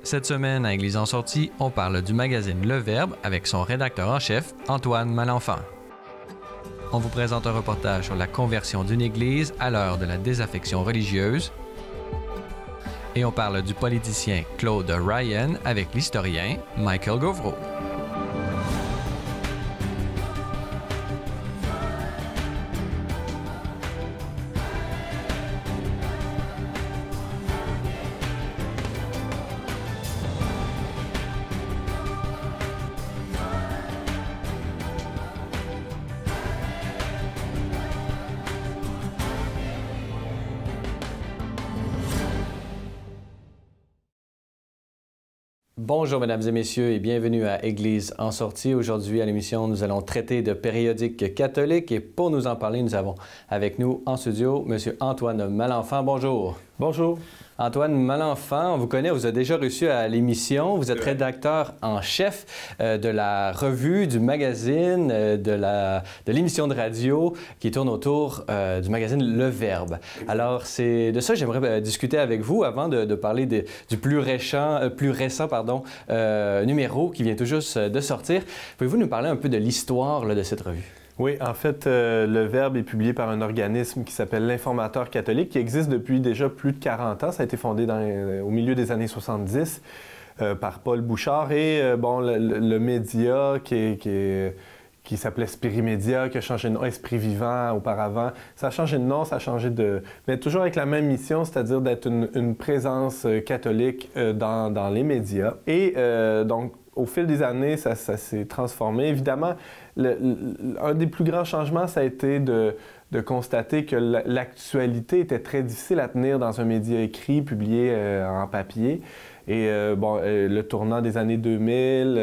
Cette semaine, à Église en sortie, on parle du magazine Le Verbe avec son rédacteur en chef, Antoine Malenfant. On vous présente un reportage sur la conversion d'une église à l'heure de la désaffection religieuse. Et on parle du politicien Claude Ryan avec l'historien Michael Govreau. Bonjour mesdames et messieurs et bienvenue à Église en sortie. Aujourd'hui à l'émission, nous allons traiter de périodiques catholiques et pour nous en parler, nous avons avec nous en studio M. Antoine Malenfant. Bonjour. Bonjour. Antoine Malenfant, on vous connaît, on vous a déjà reçu à l'émission. Vous êtes rédacteur en chef de la revue, du magazine, de l'émission de radio qui tourne autour du magazine Le Verbe. Alors, c'est de ça que j'aimerais discuter avec vous avant de parler du plus récent numéro qui vient tout juste de sortir. Pouvez-vous nous parler un peu de l'histoire de cette revue? Oui, en fait, Le Verbe est publié par un organisme qui s'appelle l'Informateur catholique, qui existe depuis déjà plus de 40 ans. Ça a été fondé au milieu des années 70 par Paul Bouchard. Et le média qui s'appelait Spirimédia, qui a changé de nom, Esprit Vivant auparavant. Ça a changé de nom, ça a changé de... Mais toujours avec la même mission, c'est-à-dire d'être une présence catholique dans les médias. Et donc, au fil des années, ça s'est transformé. Évidemment, un des plus grands changements, ça a été de constater que l'actualité était très difficile à tenir dans un média écrit, publié en papier. Et le tournant des années 2000,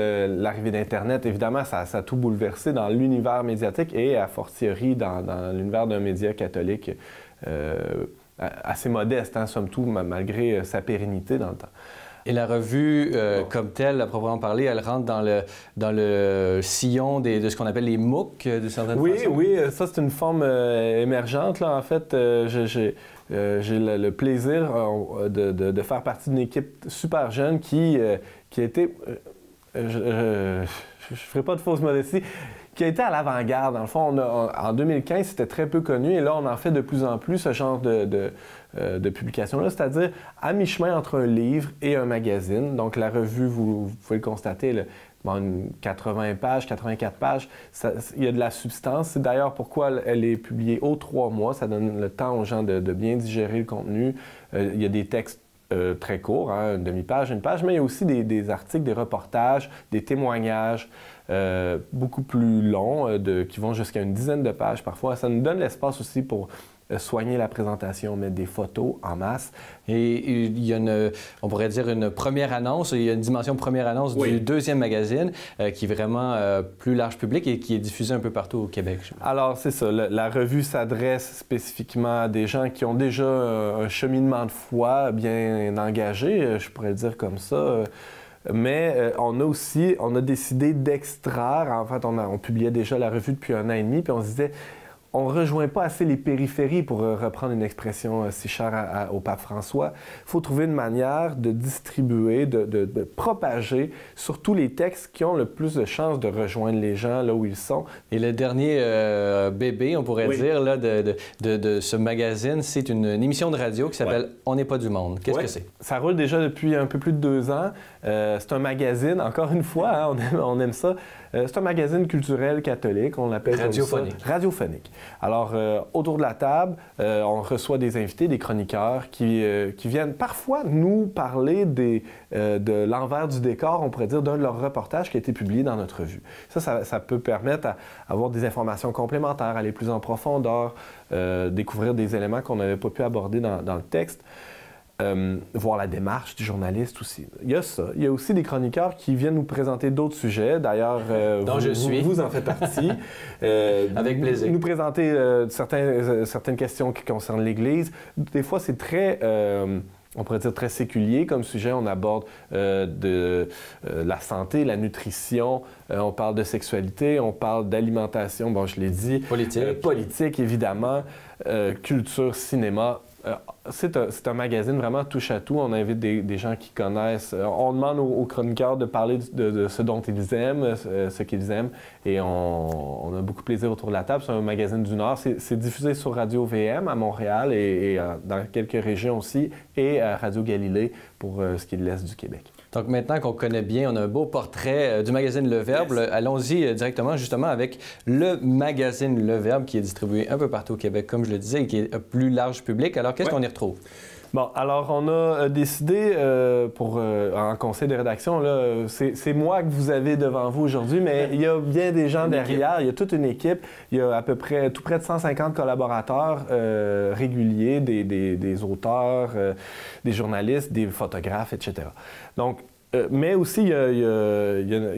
l'arrivée d'Internet, évidemment, ça a tout bouleversé dans l'univers médiatique et a fortiori dans l'univers d'un média catholique assez modeste, somme toute, malgré sa pérennité dans le temps. Et la revue, comme telle, à proprement parler, elle rentre dans le sillon de ce qu'on appelle les MOOC, de certaines façons? Oui, ça c'est une forme émergente. Là. En fait, j'ai le plaisir de faire partie d'une équipe super jeune qui a été... je ne ferai pas de fausse modestie, qui a été à l'avant-garde. Dans le fond, en 2015, c'était très peu connu et là, on en fait de plus en plus ce genre de publication-là, c'est-à-dire à mi-chemin entre un livre et un magazine. Donc, la revue, vous pouvez le constater, 80 pages, 84 pages, il y a de la substance. C'est d'ailleurs pourquoi elle est publiée aux 3 mois. Ça donne le temps aux gens de bien digérer le contenu. Il y a des textes très courts, une demi-page, une page, mais il y a aussi des articles, des reportages, des témoignages beaucoup plus longs, qui vont jusqu'à une dizaine de pages parfois. Ça nous donne l'espace aussi pour soigner la présentation, mettre des photos en masse. Et il y a on pourrait dire une première annonce, il y a une dimension première annonce du deuxième magazine qui est vraiment plus large public et qui est diffusé un peu partout au Québec. Alors, c'est ça. La revue s'adresse spécifiquement à des gens qui ont déjà un cheminement de foi bien engagé, je pourrais le dire comme ça. Mais on a décidé d'extraire, en fait, on publiait déjà la revue depuis 1 an et demi, puis on se disait, on ne rejoint pas assez les périphéries, pour reprendre une expression si chère au pape François. Il faut trouver une manière de distribuer, de propager surtout les textes qui ont le plus de chances de rejoindre les gens là où ils sont. Et le dernier bébé, on pourrait dire, là, de ce magazine, c'est une émission de radio qui s'appelle On n'est pas du monde. Qu'est-ce que c'est? Ça roule déjà depuis un peu plus de 2 ans. C'est un magazine, encore une fois, on aime ça. C'est un magazine culturel catholique, on l'appelle radiophonique. Radiophonique. Alors, autour de la table, on reçoit des invités, des chroniqueurs qui viennent parfois nous parler de l'envers du décor, on pourrait dire, d'un de leurs reportages qui a été publié dans notre revue. Ça peut permettre d'avoir des informations complémentaires, aller plus en profondeur, découvrir des éléments qu'on n'avait pas pu aborder dans le texte. Voir la démarche du journaliste aussi. Il y a ça. Il y a aussi des chroniqueurs qui viennent nous présenter d'autres sujets. D'ailleurs, vous en faites partie. Avec plaisir. Nous présenter certaines questions qui concernent l'Église. Des fois, c'est très... on pourrait dire très séculier comme sujet. On aborde la santé, la nutrition, on parle de sexualité, on parle d'alimentation, bon, je l'ai dit. Politique. Politique, évidemment. Culture, cinéma. c'est un magazine vraiment touche à tout. On invite des gens qui connaissent. On demande aux chroniqueurs de parler de ce dont ils aiment, ce qu'ils aiment. Et on a beaucoup de plaisir autour de la table. C'est un magazine du Nord. C'est diffusé sur Radio VM à Montréal et dans quelques régions aussi, et à Radio Galilée pour ce qui est de l'Est du Québec. Donc maintenant qu'on connaît bien, on a un beau portrait du magazine Le Verbe. Yes. Allons-y directement justement avec le magazine Le Verbe qui est distribué un peu partout au Québec, comme je le disais, et qui est plus large public. Alors qu'est-ce qu'on y retrouve? Bon, alors on a décidé en conseil de rédaction, là, c'est moi que vous avez devant vous aujourd'hui, mais il y a bien des gens derrière, il y a toute une équipe, il y a à peu près tout près de 150 collaborateurs réguliers, des auteurs, des journalistes, des photographes, etc. Donc, mais aussi, il y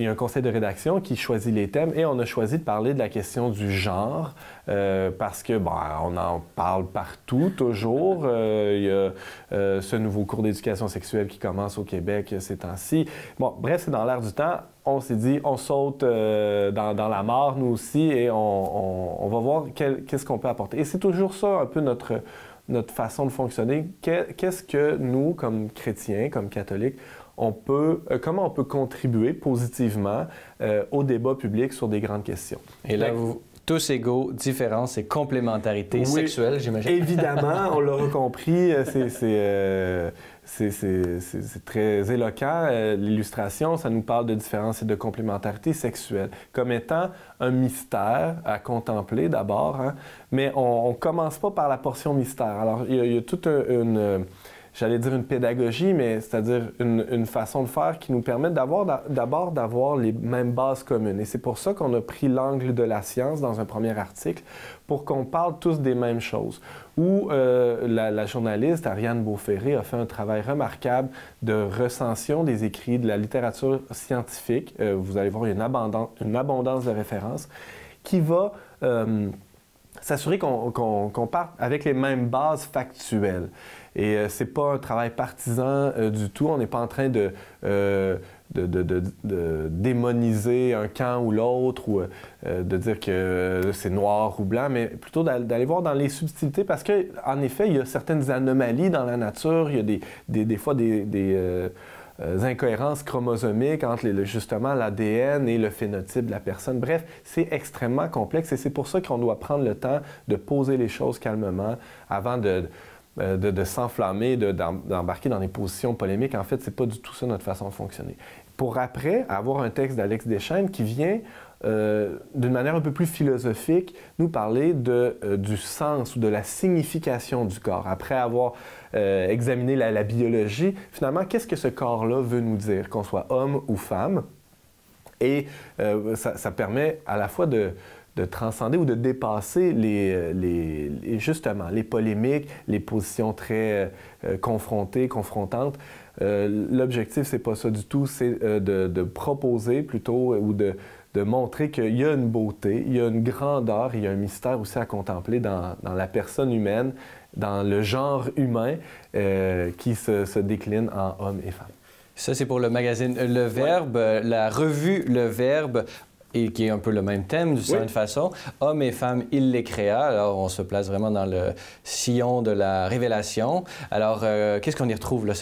a un conseil de rédaction qui choisit les thèmes et on a choisi de parler de la question du genre parce que, on en parle partout, toujours. Il y a ce nouveau cours d'éducation sexuelle qui commence au Québec ces temps-ci. Bon, bref, c'est dans l'air du temps. On s'est dit, on saute dans la mare, nous aussi, et on va voir qu'est-ce qu'on peut apporter. Et c'est toujours ça, un peu notre façon de fonctionner. Qu'est-ce que nous, comme chrétiens, comme catholiques, comment on peut contribuer positivement au débat public sur des grandes questions. Et là, vous, tous égaux, différence et complémentarité sexuelle, j'imagine. Évidemment, on l'aura compris, c'est très éloquent. L'illustration, ça nous parle de différence et de complémentarité sexuelle comme étant un mystère à contempler d'abord, hein? Mais on ne commence pas par la portion mystère. Alors, il y a toute j'allais dire une pédagogie, mais c'est-à-dire une façon de faire qui nous permet d'abord d'avoir les mêmes bases communes. Et c'est pour ça qu'on a pris l'angle de la science dans un premier article, pour qu'on parle tous des mêmes choses. Où la journaliste Ariane Beauferré a fait un travail remarquable de recension des écrits de la littérature scientifique. Vous allez voir, il y a une abondance de références qui va s'assurer qu'on parte avec les mêmes bases factuelles. Et c'est pas un travail partisan du tout. On n'est pas en train de démoniser un camp ou l'autre ou de dire que c'est noir ou blanc, mais plutôt d'aller voir dans les subtilités parce qu'en effet, il y a certaines anomalies dans la nature. Il y a des fois des incohérences chromosomiques entre justement l'ADN et le phénotype de la personne. Bref, c'est extrêmement complexe et c'est pour ça qu'on doit prendre le temps de poser les choses calmement avant de s'enflammer, d'embarquer dans des positions polémiques. En fait, c'est pas du tout ça notre façon de fonctionner. Pour après, avoir un texte d'Alex Deschênes qui vient, d'une manière un peu plus philosophique, nous parler du sens ou de la signification du corps. Après avoir examiné la biologie, finalement, qu'est-ce que ce corps-là veut nous dire, qu'on soit homme ou femme? Et ça permet à la fois de transcender ou de dépasser justement les polémiques, les positions très confrontantes. L'objectif, c'est pas ça du tout, c'est de proposer plutôt ou de montrer qu'il y a une beauté, il y a une grandeur, il y a un mystère aussi à contempler dans la personne humaine, dans le genre humain qui se décline en hommes et femmes. Ça, c'est pour le magazine Le Verbe, la revue Le Verbe. Et qui est un peu le même thème, d'une certaine façon. Hommes et femmes, il les créa. Alors, on se place vraiment dans le sillon de la révélation. Alors, qu'est-ce qu'on y retrouve, là,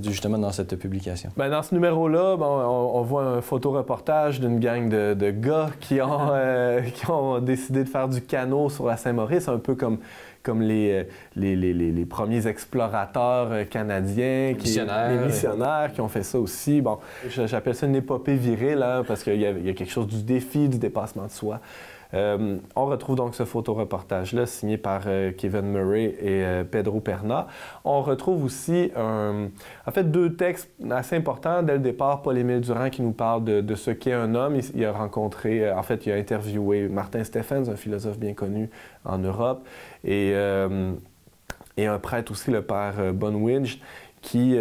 justement, dans cette publication? Bien, dans ce numéro-là, on voit un photoreportage d'une gang de gars qui ont décidé de faire du canot sur la Saint-Maurice, un peu comme les premiers explorateurs canadiens, les missionnaires qui ont fait ça aussi. Bon, j'appelle ça une épopée virile, hein, parce qu'il y a quelque chose du défi, du dépassement de soi. On retrouve donc ce photoreportage-là signé par Kevin Murray et Pedro Perna. On retrouve aussi deux textes assez importants. Dès le départ, Paul-Émile Durand qui nous parle de ce qu'est un homme. Il a rencontré, il a interviewé Martin Stephens, un philosophe bien connu en Europe, et un prêtre aussi, le père Bonwidge, qui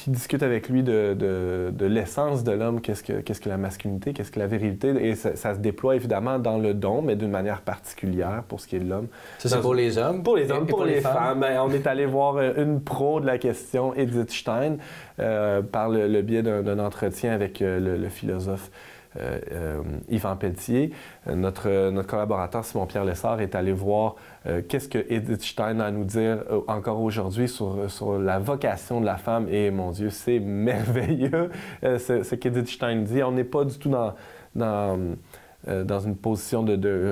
discute avec lui de l'essence de l'homme, qu'est-ce que la masculinité, qu'est-ce que la virilité, et ça se déploie évidemment dans le don, mais d'une manière particulière pour ce qui est de l'homme. Ça, c'est pour les hommes? Pour les hommes, pour les femmes. Bien, on est allé voir une pro de la question, Edith Stein, par le biais d'un entretien avec le philosophe Yvan Pelletier. Notre collaborateur Simon-Pierre Lessard est allé voir qu'est-ce que Edith Stein a à nous dire encore aujourd'hui sur la vocation de la femme. Et mon Dieu, c'est merveilleux ce qu'Edith Stein dit. On n'est pas du tout dans une position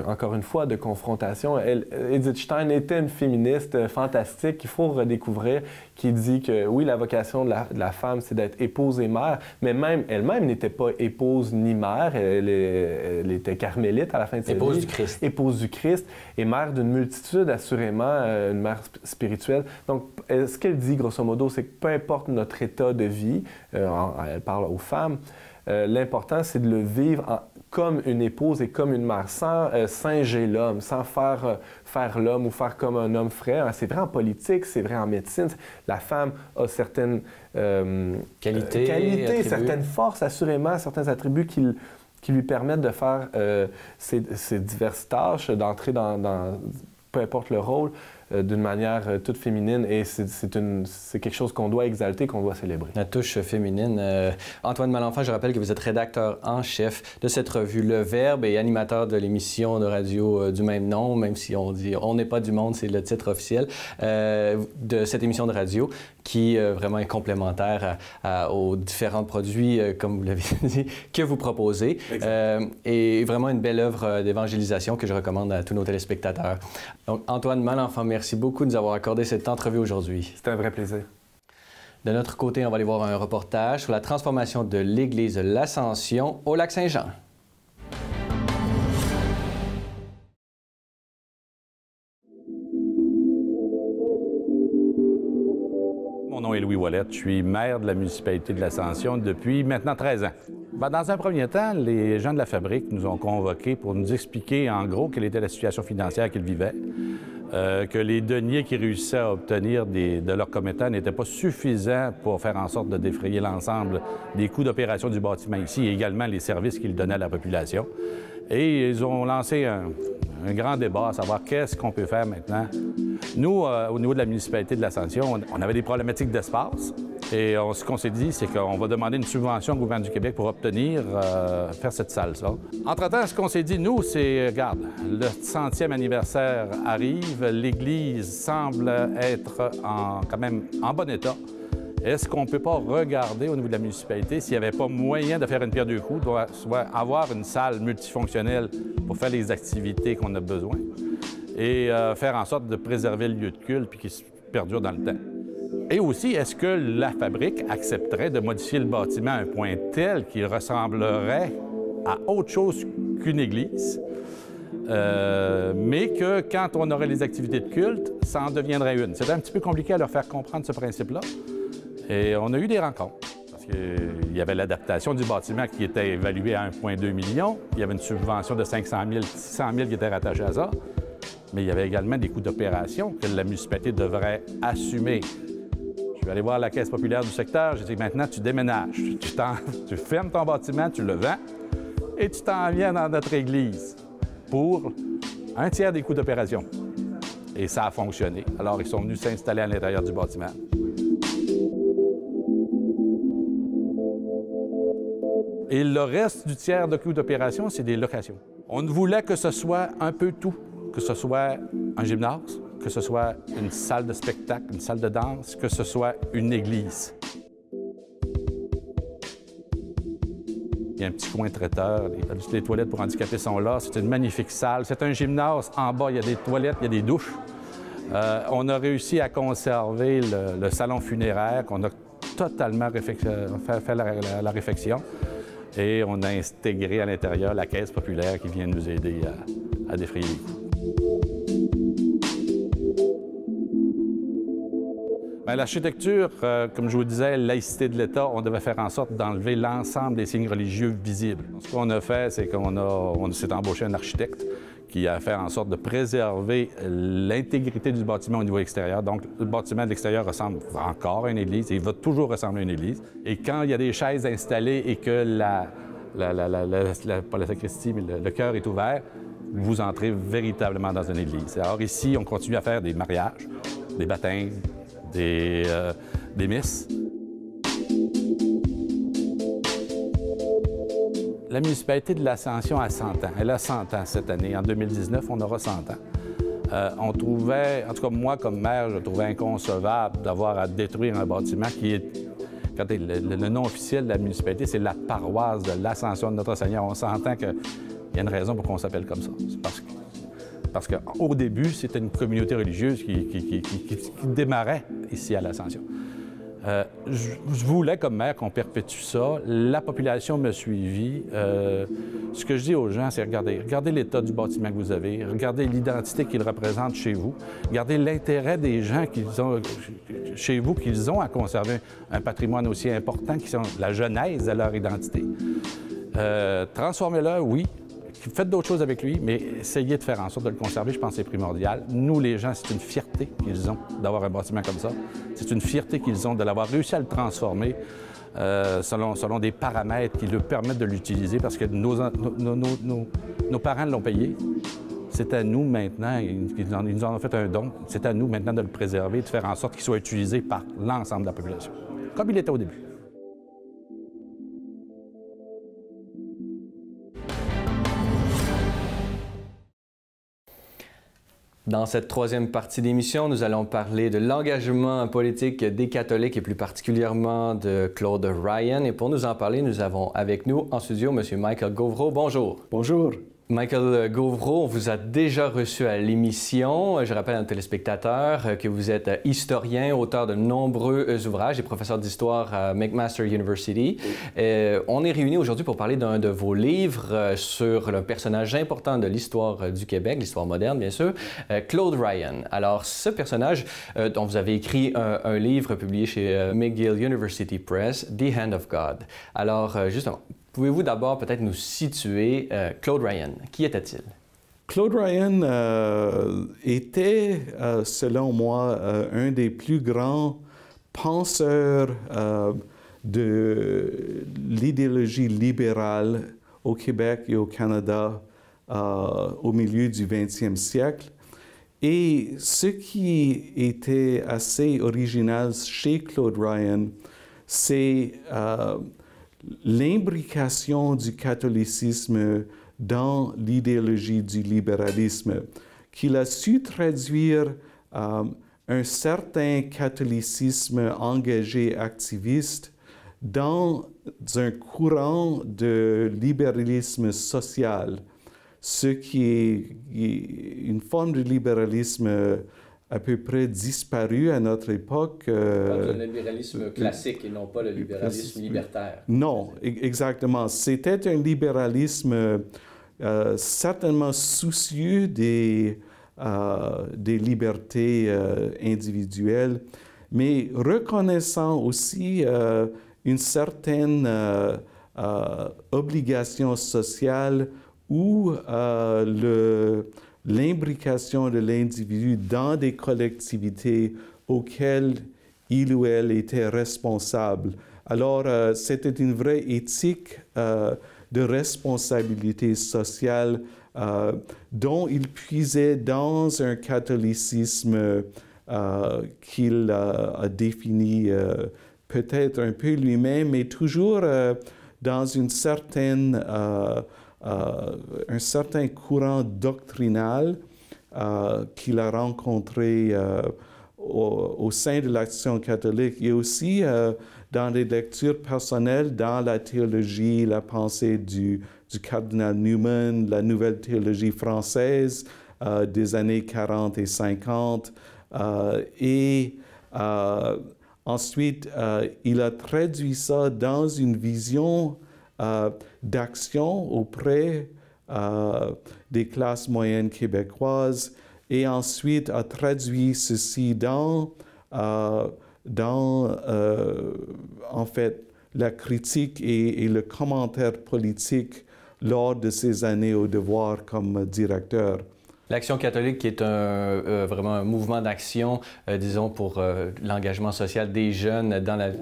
encore une fois, de confrontation. Edith Stein était une féministe fantastique qu'il faut redécouvrir, qui dit que oui, la vocation de la femme, c'est d'être épouse et mère, mais même elle-même n'était pas épouse ni mère. Elle était carmélite à la fin de sa vie. Épouse du Christ. Épouse du Christ et mère d'une multitude, assurément, une mère spirituelle. Donc, ce qu'elle dit, grosso modo, c'est que peu importe notre état de vie, elle parle aux femmes, l'important, c'est de le vivre comme une épouse et comme une mère, sans singer l'homme, sans faire l'homme ou faire comme un homme ferait. C'est vrai en politique, c'est vrai en médecine. La femme a certaines qualités, certaines forces, assurément, certains attributs qui lui permettent de faire ces diverses tâches, d'entrer dans peu importe le rôle, d'une manière toute féminine, et c'est quelque chose qu'on doit exalter, qu'on doit célébrer. La touche féminine. Antoine Malenfant, je rappelle que vous êtes rédacteur en chef de cette revue Le Verbe et animateur de l'émission de radio du même nom, même si on dit « On n'est pas du monde », c'est le titre officiel de cette émission de radio qui vraiment est complémentaire aux différents produits, comme vous l'avez dit, que vous proposez. Et vraiment une belle œuvre d'évangélisation que je recommande à tous nos téléspectateurs. Donc, Antoine Malenfant, merci beaucoup de nous avoir accordé cette entrevue aujourd'hui. C'était un vrai plaisir. De notre côté, on va aller voir un reportage sur la transformation de l'église de l'Ascension au Lac-Saint-Jean. Mon nom est Louis Ouellette, je suis maire de la municipalité de l'Ascension depuis maintenant 13 ans. Dans un premier temps, les gens de la fabrique nous ont convoqués pour nous expliquer en gros quelle était la situation financière qu'ils vivaient, que les deniers qu'ils réussissaient à obtenir de leurs commettants n'étaient pas suffisants pour faire en sorte de défrayer l'ensemble des coûts d'opération du bâtiment ici et également les services qu'ils donnaient à la population. Et ils ont lancé un grand débat à savoir qu'est-ce qu'on peut faire maintenant. Nous, au niveau de la municipalité de l'Ascension, on avait des problématiques d'espace. Et ce qu'on s'est dit, c'est qu'on va demander une subvention au gouvernement du Québec pour obtenir faire cette salle-là. Entre-temps, ce qu'on s'est dit, nous, c'est, regarde, le 100e anniversaire arrive, l'Église semble être quand même en bon état. Est-ce qu'on ne peut pas regarder au niveau de la municipalité s'il n'y avait pas moyen de faire une pierre deux coups, soit avoir une salle multifonctionnelle pour faire les activités qu'on a besoin et faire en sorte de préserver le lieu de culte puis qu'il perdure dans le temps? Et aussi, est-ce que la fabrique accepterait de modifier le bâtiment à un point tel qu'il ressemblerait à autre chose qu'une église, mais que quand on aurait les activités de culte, ça en deviendrait une? C'était un petit peu compliqué à leur faire comprendre ce principe-là. Et on a eu des rencontres, parce qu'il y avait l'adaptation du bâtiment qui était évaluée à 1,2 million. Il y avait une subvention de 500 000, 600 000 qui était rattachée à ça. Mais il y avait également des coûts d'opération que la municipalité devrait assumer. Je suis allé voir la Caisse populaire du secteur. J'ai dit, maintenant, tu déménages. Tu fermes ton bâtiment, tu le vends et tu t'en viens dans notre église pour un tiers des coûts d'opération. Et ça a fonctionné. Alors, ils sont venus s'installer à l'intérieur du bâtiment. Et le reste du tiers de coûts d'opération, c'est des locations. On voulait que ce soit un peu tout, que ce soit un gymnase, que ce soit une salle de spectacle, une salle de danse, que ce soit une église. Il y a un petit coin traiteur, les toilettes pour handicapés sont là. C'est une magnifique salle. C'est un gymnase. En bas, il y a des toilettes, il y a des douches. On a réussi à conserver le salon funéraire qu'on a totalement fait la réfection. Et on a intégré à l'intérieur la Caisse populaire qui vient nous aider à défrayer les coûts. L'architecture, comme je vous disais, laïcité de l'État, on devait faire en sorte d'enlever l'ensemble des signes religieux visibles. Ce qu'on a fait, c'est qu'on s'est embauché un architecte qui a fait en sorte de préserver l'intégrité du bâtiment au niveau extérieur. Donc, le bâtiment de l'extérieur ressemble encore à une église et il va toujours ressembler à une église. Et quand il y a des chaises installées et que pas la sacristie, mais le chœur est ouvert, vous entrez véritablement dans une église. Alors ici, on continue à faire des mariages, des baptêmes, des messes. La municipalité de l'Ascension a 100 ans. Elle a 100 ans cette année. En 2019, on aura 100 ans. On trouvait, en tout cas moi comme maire, je trouvais inconcevable d'avoir à détruire un bâtiment qui est, regardez, le nom officiel de la municipalité, c'est la paroisse de l'Ascension de Notre-Seigneur. On s'entend qu'il y a une raison pour qu'on s'appelle comme ça. C'est parce qu'au début, c'était une communauté religieuse qui démarrait ici à l'Ascension. Je voulais, comme maire, qu'on perpétue ça. La population me suivit. Ce que je dis aux gens, c'est regardez l'état du bâtiment que vous avez, regardez l'identité qu'il représente chez vous, regardez l'intérêt des gens chez vous qu'ils ont à conserver un patrimoine aussi important qui sont la genèse de leur identité. Transformez-le, oui. Faites d'autres choses avec lui, mais essayez de faire en sorte de le conserver, je pense que c'est primordial. Nous, les gens, c'est une fierté qu'ils ont d'avoir un bâtiment comme ça. C'est une fierté qu'ils ont de l'avoir réussi à le transformer selon des paramètres qui leur permettent de l'utiliser parce que nos parents l'ont payé. C'est à nous maintenant, ils nous en ont fait un don, c'est à nous maintenant de le préserver, de faire en sorte qu'il soit utilisé par l'ensemble de la population, comme il était au début. Dans cette troisième partie d'émission, nous allons parler de l'engagement politique des catholiques et plus particulièrement de Claude Ryan. Et pour nous en parler, nous avons avec nous en studio M. Michael Gauvreau. Bonjour. Bonjour. Michael Gauvreau, on vous a déjà reçu à l'émission. Je rappelle à nos téléspectateurs que vous êtes historien, auteur de nombreux ouvrages et professeur d'histoire à McMaster University. On est réunis aujourd'hui pour parler d'un de vos livres sur un personnage important de l'histoire du Québec, l'histoire moderne bien sûr, Claude Ryan. Alors ce personnage dont vous avez écrit un livre publié chez McGill University Press, The Hand of God. Alors justement, pouvez-vous d'abord peut-être nous situer Claude Ryan? Qui était-il? Claude Ryan était, selon moi, un des plus grands penseurs de l'idéologie libérale au Québec et au Canada au milieu du 20e siècle. Et ce qui était assez original chez Claude Ryan, c'est l'imbrication du catholicisme dans l'idéologie du libéralisme, qu'il a su traduire un certain catholicisme engagé activiste dans un courant de libéralisme social, ce qui est une forme de libéralisme à peu près disparu à notre époque. Le libéralisme classique et non pas le libéralisme libertaire. Non, exactement. C'était un libéralisme certainement soucieux des libertés individuelles, mais reconnaissant aussi une certaine obligation sociale où l'imbrication de l'individu dans des collectivités auxquelles il ou elle était responsable. Alors, c'était une vraie éthique de responsabilité sociale dont il puisait dans un catholicisme qu'il a défini peut-être un peu lui-même, mais toujours dans une certaine un certain courant doctrinal qu'il a rencontré au sein de l'Action catholique et aussi dans des lectures personnelles dans la théologie, la pensée du cardinal Newman, la nouvelle théologie française des années 40 et 50. Ensuite, il a traduit ça dans une vision d'action auprès des classes moyennes québécoises et ensuite a traduit ceci dans en fait la critique et le commentaire politique lors de ses années au devoir comme directeur. L'Action catholique qui est vraiment un mouvement d'action, disons, pour l'engagement social des jeunes dans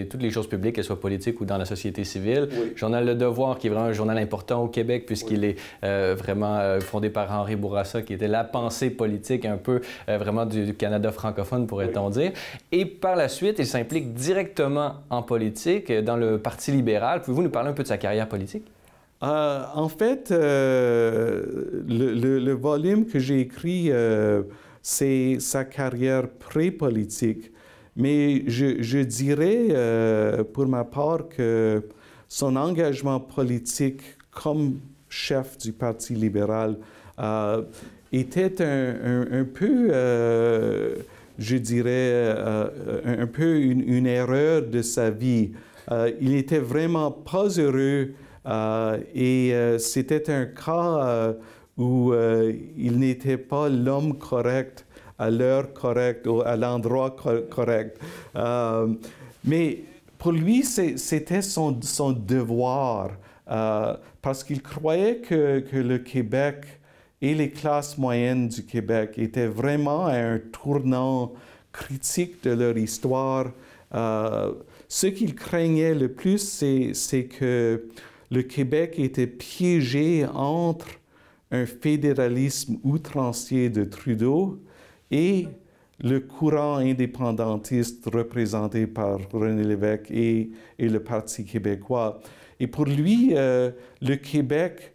toutes les choses publiques, qu'elles soient politiques ou dans la société civile. Oui. Journal Le Devoir, qui est vraiment un journal important au Québec, puisqu'il est vraiment fondé par Henri Bourassa, qui était la pensée politique un peu vraiment du Canada francophone, pourrait-on dire. Et par la suite, il s'implique directement en politique, dans le Parti libéral. Pouvez-vous nous parler un peu de sa carrière politique? En fait, le volume que j'ai écrit, c'est sa carrière pré-politique. Mais je dirais, pour ma part, que son engagement politique comme chef du Parti libéral était un peu, je dirais, un peu une erreur de sa vie. Il n'était vraiment pas heureux et c'était un cas où il n'était pas l'homme correct à l'heure correcte ou à l'endroit correct. Mais pour lui, c'était son devoir parce qu'il croyait que le Québec et les classes moyennes du Québec étaient vraiment à un tournant critique de leur histoire. Ce qu'il craignait le plus, c'est que le Québec était piégé entre un fédéralisme outrancier de Trudeau et le courant indépendantiste représenté par René Lévesque et le Parti québécois. Et pour lui, le Québec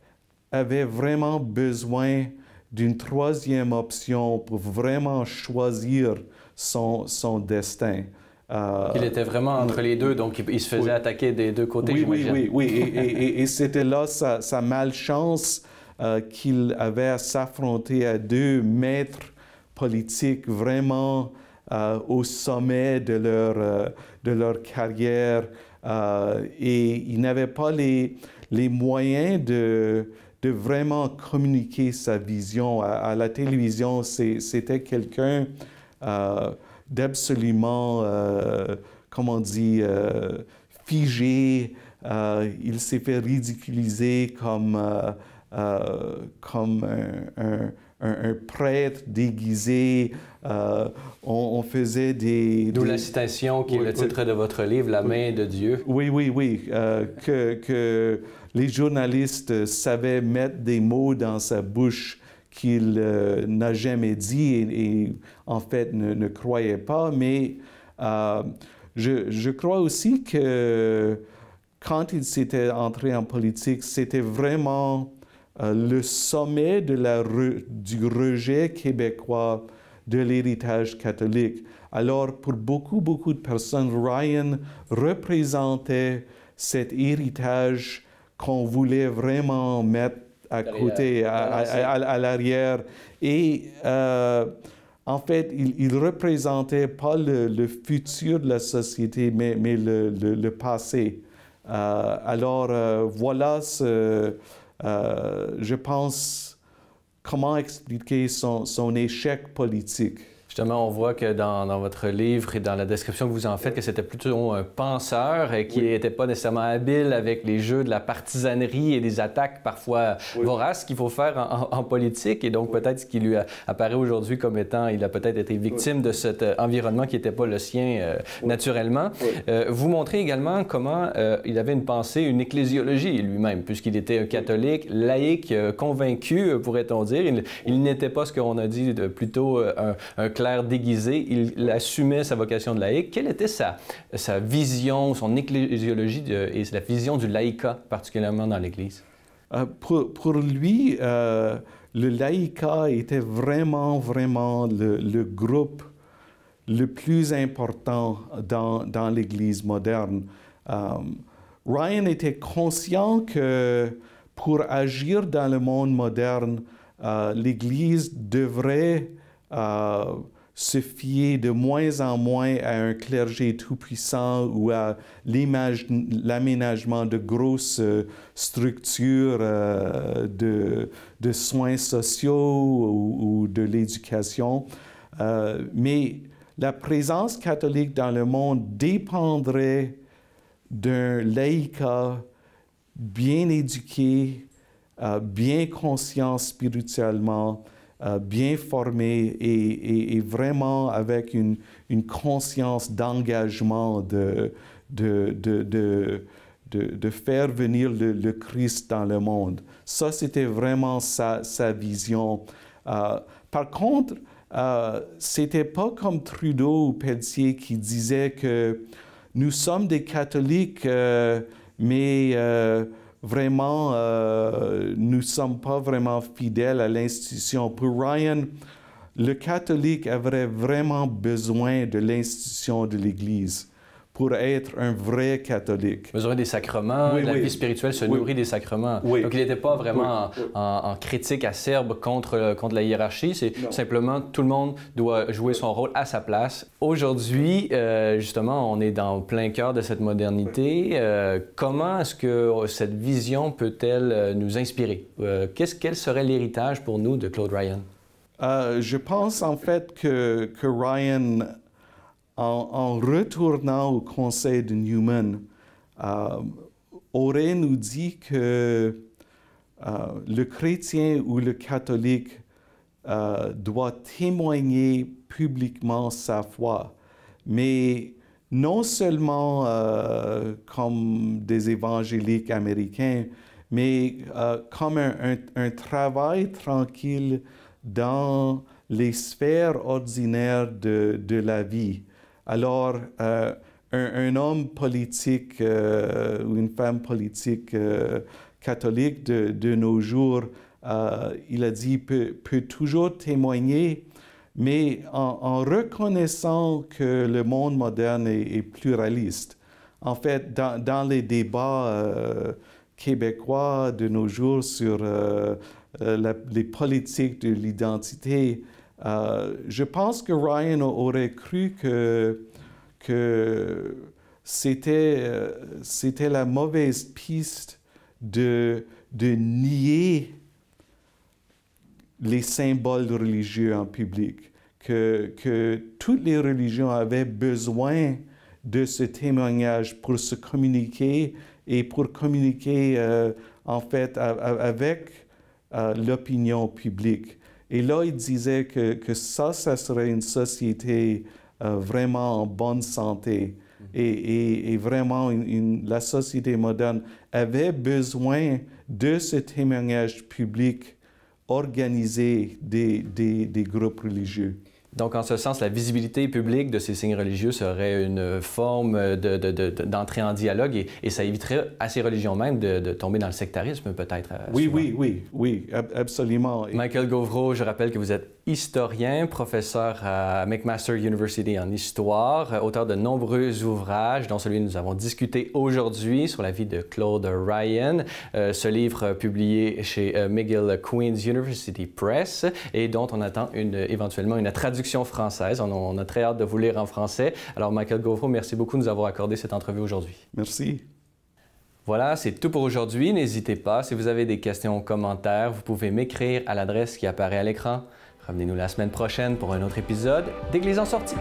avait vraiment besoin d'une troisième option pour vraiment choisir son destin. Il était vraiment entre les deux, donc il se faisait attaquer des deux côtés, j'imagine. Oui. Et c'était là sa malchance qu'il avait à s'affronter à deux maîtres politiques vraiment au sommet de leur carrière. Et il n'avait pas les moyens de vraiment communiquer sa vision. À la télévision, c'était quelqu'un d'absolument, comment on dit, figé. Il s'est fait ridiculiser comme un prêtre déguisé. On faisait D'où la citation qui est le titre de votre livre, « La main de Dieu ». Oui. Que les journalistes savaient mettre des mots dans sa bouche qu'il n'a jamais dit et en fait ne croyait pas. Mais je crois aussi que quand il s'était entré en politique, c'était vraiment le sommet du rejet québécois de l'héritage catholique. Alors, pour beaucoup de personnes, Ryan représentait cet héritage qu'on voulait vraiment mettre à côté, à l'arrière. Et en fait, il représentait pas le futur de la société, mais le passé. Alors, voilà je pense, comment expliquer son échec politique. Justement, on voit que dans votre livre et dans la description que vous en faites, que c'était plutôt un penseur et qui n'était pas nécessairement habile avec les jeux de la partisanerie et des attaques parfois voraces qu'il faut faire en politique. Et donc, peut-être ce qui lui apparaît aujourd'hui comme étant, il a peut-être été victime de cet environnement qui n'était pas le sien naturellement. Vous montrez également comment il avait une pensée, une ecclésiologie lui-même, puisqu'il était un catholique, laïque, convaincu, pourrait-on dire. Il n'était pas ce qu'on a dit plutôt un clerc déguisé, il assumait sa vocation de laïque. Quelle était sa vision, son ecclésiologie et la vision du laïcat, particulièrement dans l'Église? Pour lui, le laïcat était vraiment le groupe le plus important dans l'Église moderne. Ryan était conscient que pour agir dans le monde moderne, l'Église devrait se fier de moins en moins à un clergé tout-puissant ou à l'aménagement de grosses structures de soins sociaux ou de l'éducation. Mais la présence catholique dans le monde dépendrait d'un laïcat bien éduqué, bien conscient spirituellement, bien formé et vraiment avec une conscience d'engagement de faire venir le Christ dans le monde. Ça, c'était vraiment sa vision. Par contre, c'était pas comme Trudeau ou Pelletier qui disaient que nous sommes des catholiques, mais vraiment, nous ne sommes pas vraiment fidèles à l'institution. Pour Ryan, le catholique avait vraiment besoin de l'institution de l'Église pour être un vrai catholique. Besoin des sacrements, Oui, la oui. vie spirituelle se Oui. nourrit des sacrements. Oui. Donc il n'était pas vraiment Oui. en critique acerbe contre la hiérarchie, c'est simplement tout le monde doit jouer son rôle à sa place. Aujourd'hui, justement, on est dans plein cœur de cette modernité. Comment est-ce que cette vision peut-elle nous inspirer? Quel serait l'héritage pour nous de Claude Ryan? Je pense en fait que Ryan, en retournant au conseil de Newman, aurait nous dit que le chrétien ou le catholique doit témoigner publiquement sa foi, mais non seulement comme des évangéliques américains, mais comme un travail tranquille dans les sphères ordinaires de la vie. Alors, un homme politique ou une femme politique catholique de nos jours, il a dit, peut toujours témoigner, mais en reconnaissant que le monde moderne est pluraliste. En fait, dans les débats québécois de nos jours sur les politiques de l'identité, je pense que Ryan aurait cru que c'était la mauvaise piste de nier les symboles religieux en public, que toutes les religions avaient besoin de ce témoignage pour se communiquer et pour communiquer en fait avec l'opinion publique. Et là, il disait que ça serait une société vraiment en bonne santé. Et vraiment, la société moderne avait besoin de ce témoignage public organisé des groupes religieux. Donc, en ce sens, la visibilité publique de ces signes religieux serait une forme d'entrée en dialogue et ça éviterait à ces religions même de tomber dans le sectarisme, peut-être. Oui, absolument. Michael Gauvreau, je rappelle que vous êtes historien, professeur à McMaster University en histoire, auteur de nombreux ouvrages, dont celui que nous avons discuté aujourd'hui sur la vie de Claude Ryan. Ce livre publié chez McGill Queen's University Press et dont on attend éventuellement une traduction française. On a très hâte de vous lire en français. Alors, Michael Gauvreau, merci beaucoup de nous avoir accordé cette entrevue aujourd'hui. Merci. Voilà, c'est tout pour aujourd'hui. N'hésitez pas, si vous avez des questions ou commentaires, vous pouvez m'écrire à l'adresse qui apparaît à l'écran. Revenez-nous la semaine prochaine pour un autre épisode d'Église en sortie.